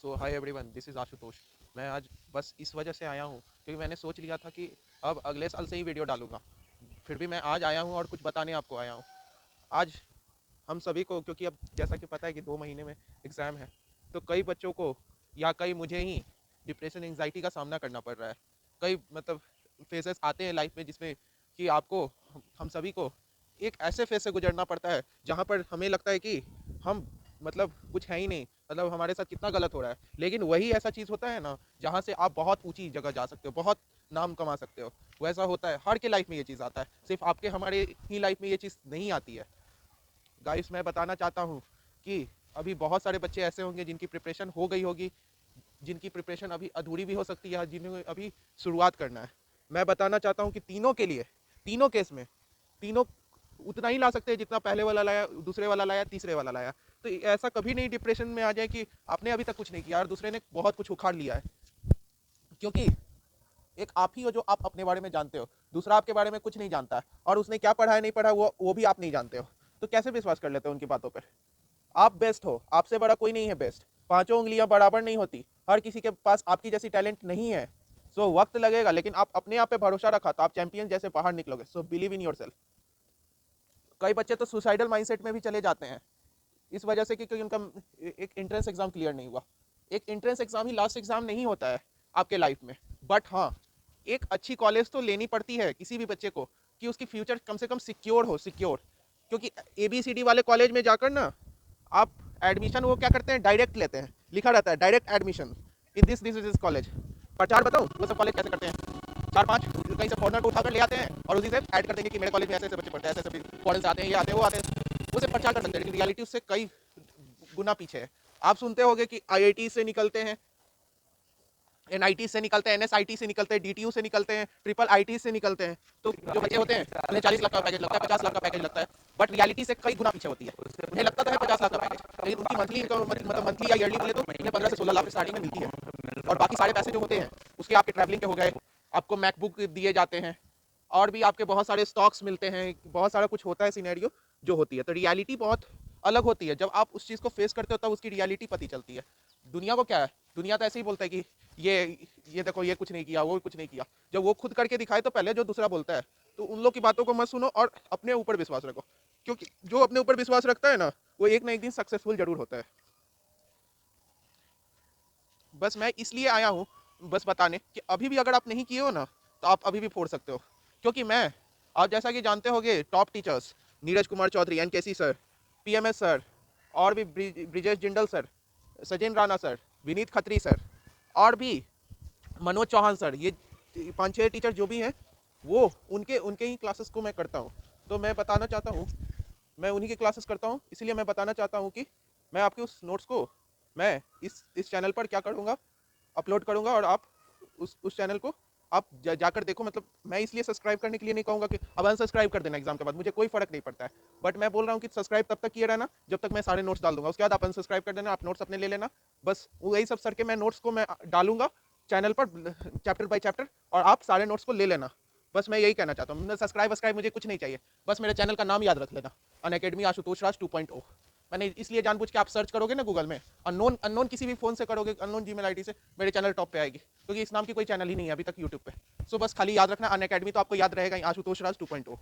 So hi everyone, this is Ashutosh. मैं आज बस इस वजह से आया हूँ क्योंकि मैंने सोच लिया था कि अब अगले साल से ही वीडियो डालूंगा। फिर भी मैं आज आया हूँ और कुछ बताने आपको आया हूँ। आज हम सभी को, क्योंकि अब जैसा कि पता है कि 2 महीने में एग्ज़ाम है, तो कई बच्चों को या कई मुझे ही डिप्रेशन एंग्जाइटी का सामना करना पड़ रहा है। कई मतलब फेजेस आते हैं लाइफ में जिसमें कि आपको, हम सभी को एक ऐसे फेज से गुजरना पड़ता है जहाँ पर हमें लगता है कि हम मतलब कुछ है ही नहीं, मतलब हमारे साथ कितना गलत हो रहा है। लेकिन वही ऐसा चीज़ होता है ना जहाँ से आप बहुत ऊंची जगह जा सकते हो, बहुत नाम कमा सकते हो। वैसा होता है, हर के लाइफ में ये चीज़ आता है, सिर्फ आपके हमारे ही लाइफ में ये चीज़ नहीं आती है। गाइस, मैं बताना चाहता हूँ कि अभी बहुत सारे बच्चे ऐसे होंगे जिनकी प्रिपरेशन हो गई होगी, जिनकी प्रिपरेशन अभी अधूरी भी हो सकती है, जिन्हें अभी शुरुआत करना है। मैं बताना चाहता हूँ कि तीनों के लिए, तीनों केस में, तीनों उतना ही ला सकते हैं जितना पहले वाला लाया, दूसरे वाला लाया, तीसरे वाला लाया। तो ऐसा कभी नहीं डिप्रेशन में आ जाए कि आपने अभी तक कुछ नहीं किया और दूसरे ने बहुत कुछ उखाड़ लिया है। क्योंकि एक आप ही हो जो आप अपने बारे में जानते हो, दूसरा आपके बारे में कुछ नहीं जानता है, और उसने क्या पढ़ा है नहीं पढ़ा वो भी आप नहीं जानते हो। तो कैसे विश्वास कर लेते हो उनकी बातों पर? आप बेस्ट हो, आपसे बड़ा कोई नहीं है बेस्ट। पांचों उंगलियां बराबर नहीं होती, हर किसी के पास आपकी जैसी टैलेंट नहीं है। सो वक्त लगेगा, लेकिन आप अपने आप पे भरोसा रखा तो आप चैंपियन जैसे बाहर निकलोगे। So believe in your self. कई बच्चे तो सुसाइडल माइंडसेट में भी चले जाते हैं इस वजह से कि क्योंकि उनका एक एंट्रेंस एग्जाम क्लियर नहीं हुआ। एक एंट्रेंस एग्जाम ही लास्ट एग्जाम नहीं होता है आपके लाइफ में, बट हाँ, एक अच्छी कॉलेज तो लेनी पड़ती है किसी भी बच्चे को कि उसकी फ्यूचर कम से कम सिक्योर हो, सिक्योर। क्योंकि ABCD वाले कॉलेज में जाकर ना आप एडमिशन वो क्या करते हैं, डायरेक्ट लेते हैं, लिखा रहता है direct admission in this college. प्रचार बताऊँ वो सब कॉलेज कैसे करते हैं? चार पांच कहीं से फॉरनर को उठाकर ले आते हैं और उसी से ऐड कर देंगे कि मेरे कॉलेज में ऐसे ऐसे बच्चे पढ़ते हैं, ऐसे ऐसे फॉरन से आते हैं, ये आते हैं, वो आते हैं। वो से प्रचार कर सकते हैं, लेकिन रियलिटी उससे कई गुना पीछे है। आप सुनते होंगे कि IIT से निकलते हैं, NIT से निकलते हैं, NSIT से निकलते हैं, DTU से निकलते हैं, IIIT से निकलते हैं। तो जो बच्चे होते हैं उन्हें 40 लाख का पैकेज लगता है, 50 लाख का पैकेज लगता है, बट रियलिटी से कई गुना पीछे होती है। उन्हें लगता तो है 50 लाख का पैकेज, लेकिन उनकी मंथली इनकम, मतलब मंथली या ईयरली बोले तो उन्हें 15 से 16 लाख स्टार्टिंग में मिलती है। और बाकी सारे पैसे जो होते हैं उसके आपके ट्रैवलिंग के हो गए, आपको मैकबुक दिए जाते हैं, और भी आपके बहुत सारे स्टॉक्स मिलते हैं, बहुत सारा कुछ होता है सिनेरियो जो होती है। तो रियलिटी बहुत अलग होती है। जब आप उस चीज़ को फेस करते हो तब उसकी रियलिटी पता चलती है। दुनिया को क्या है, दुनिया तो ऐसे ही बोलता है कि ये देखो, ये कुछ नहीं किया, वो कुछ नहीं किया। जब वो खुद करके दिखाए तो पहले जो दूसरा बोलता है, तो उन लोग की बातों को मत सुनो और अपने ऊपर विश्वास रखो। क्योंकि जो अपने ऊपर विश्वास रखता है ना, वो एक ना एक दिन सक्सेसफुल जरूर होता है। बस मैं इसलिए आया हूँ बस बताने कि अभी भी अगर आप नहीं किए हो ना, तो आप अभी भी फोड़ सकते हो। क्योंकि मैं, आप जैसा कि जानते होंगे, top teachers Neeraj Kumar Chaudhary, NKC sir, PMS sir, और भी Brijesh Jindal sir, Sachin Rana sir, Vineet Khatri sir, और भी मनोज चौहान सर, ये 5-6 टीचर जो भी हैं, वो उनके उनके ही क्लासेस को मैं करता हूँ। तो मैं बताना चाहता हूँ, मैं उन्हीं की क्लासेस करता हूँ, इसलिए मैं बताना चाहता हूँ कि मैं आपके उस नोट्स को मैं इस चैनल पर क्या करूँगा, अपलोड करूँगा, और आप उस चैनल को आप जाकर देखो। मतलब मैं इसलिए सब्सक्राइब करने के लिए नहीं कहूँगा कि अब अनसब्सक्राइब कर देना एग्जाम के बाद, मुझे कोई फर्क नहीं पड़ता है। बट मैं बोल रहा हूँ कि सब्सक्राइब तब तक किए रहना जब तक मैं सारे नोट्स डाल दूंगा। उसके बाद आप अनसब्सक्राइब कर देना, आप नोट्स अपने ले लेना। बस वही सब सर के मैं नोट्स को मैं डालूंगा चैनल पर, चैप्टर बाय चैप्टर, और आप सारे नोट्स को ले लेना। बस मैं यही कहना चाहता हूँ। सब्सक्राइब मुझे कुछ नहीं चाहिए, बस मेरे चैनल का नाम याद रख लेना, अनअकैडमी आशुतोष राज 2.0। मैंने इसलिए जानबूझ के, आप सर्च करोगे ना गूगल में, अननोन अननोन किसी भी फोन से करोगे, अननोन जीमेल आईडी से, मेरे चैनल टॉप पे आएगी, क्योंकि इस नाम की कोई चैनल ही नहीं है अभी तक यूट्यूब पे। सो बस खाली याद रखना अनअकैडमी, तो आपको याद रहेगा आशुतोष राज 2.0।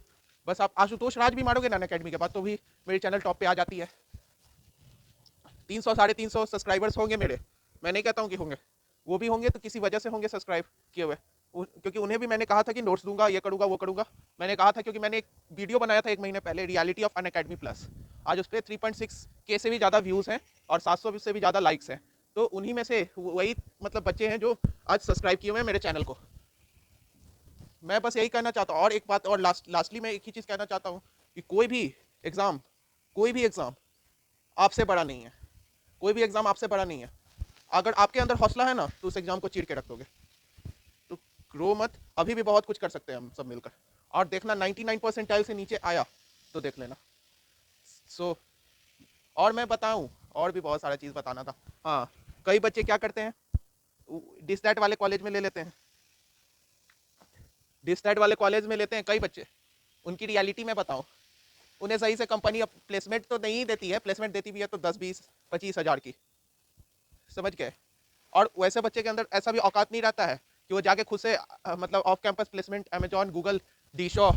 बस आप आशुतोष राज भी मारोगे ना अनअकैडमी के बाद, तो भी मेरी चैनल टॉप पे आ जाती है। 300 350 सब्सक्राइबर्स होंगे मेरे, मैं नहीं कहता हूँ कि होंगे, वो भी होंगे तो किसी वजह से होंगे सब्सक्राइब किए हुए। क्योंकि उन्हें भी मैंने कहा था कि नोट्स दूंगा, ये करूंगा, वो करूंगा। मैंने कहा था क्योंकि मैंने एक वीडियो बनाया था 1 महीने पहले, रियलिटी ऑफ अनअकैडमी प्लस। आज उस पर 3.6K से भी ज़्यादा व्यूज़ हैं और 700 से भी ज़्यादा लाइक्स हैं। तो उन्हीं में से वही मतलब बच्चे हैं जो आज सब्सक्राइब किए हुए हैं मेरे चैनल को। मैं बस यही कहना चाहता हूँ। और एक बात, और लास्टली मैं एक ही चीज़ कहना चाहता हूँ कि एग्ज़ाम कोई भी एग्ज़ाम आपसे बड़ा नहीं है, कोई भी एग्ज़ाम आपसे बड़ा नहीं है। अगर आपके अंदर हौसला है ना, तो उस एग्ज़ाम को चीर के रख दोगे। तो रो मत, अभी भी बहुत कुछ कर सकते हैं हम सब मिलकर। और देखना 99 परसेंटाइल से नीचे आया तो देख लेना। सो और मैं बताऊं, और भी बहुत सारा चीज़ बताना था। हाँ, कई बच्चे क्या करते हैं, डिस्टैट वाले कॉलेज में ले लेते हैं, डिस्टैट वाले कॉलेज में लेते हैं कई बच्चे। उनकी रियलिटी में बताऊं, उन्हें सही से कंपनी प्लेसमेंट तो नहीं देती है, प्लेसमेंट देती भी है तो 10-20-25 हज़ार की, समझ गए। और वैसे बच्चे के अंदर ऐसा भी औकात नहीं रहता है कि वो जाके खुद से मतलब off campus placement Amazon, Google, DE Shaw,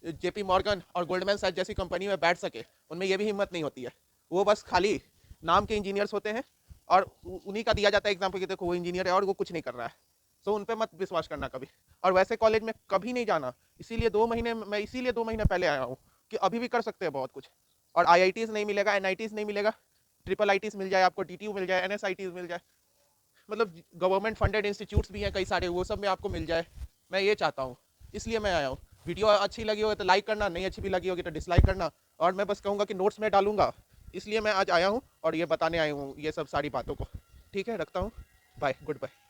JP Morgan और गोल्डमैन सैच जैसी कंपनी में बैठ सके। उनमें ये भी हिम्मत नहीं होती है। वो बस खाली नाम के इंजीनियर्स होते हैं और उन्हीं का दिया जाता है एग्जाम्पल कि देखो वो इंजीनियर है और वो कुछ नहीं कर रहा है। सो उन पर मत विश्वास करना कभी। और वैसे कॉलेज में कभी नहीं जाना। इसीलिए 2 महीने पहले आया हूँ कि अभी भी कर सकते हैं बहुत कुछ। और IITs नहीं मिलेगा, NITs नहीं मिलेगा, ट्रिपल ITs मिल जाए आपको, TTU मिल जाए, NSITs मिल जाए, मतलब गवर्नमेंट फंडेड इंस्टीट्यूट्स भी हैं कई सारे, वो सब में आपको मिल जाए। मैं ये चाहता हूँ, इसलिए मैं आया हूँ। वीडियो अच्छी लगी होगी तो लाइक करना, नहीं अच्छी भी लगी होगी तो डिसलाइक करना। और मैं बस कहूँगा कि नोट्स में डालूंगा, इसलिए मैं आज आया हूँ और ये बताने आया हूँ ये सब सारी बातों को। ठीक है, रखता हूँ। Bye, good bye.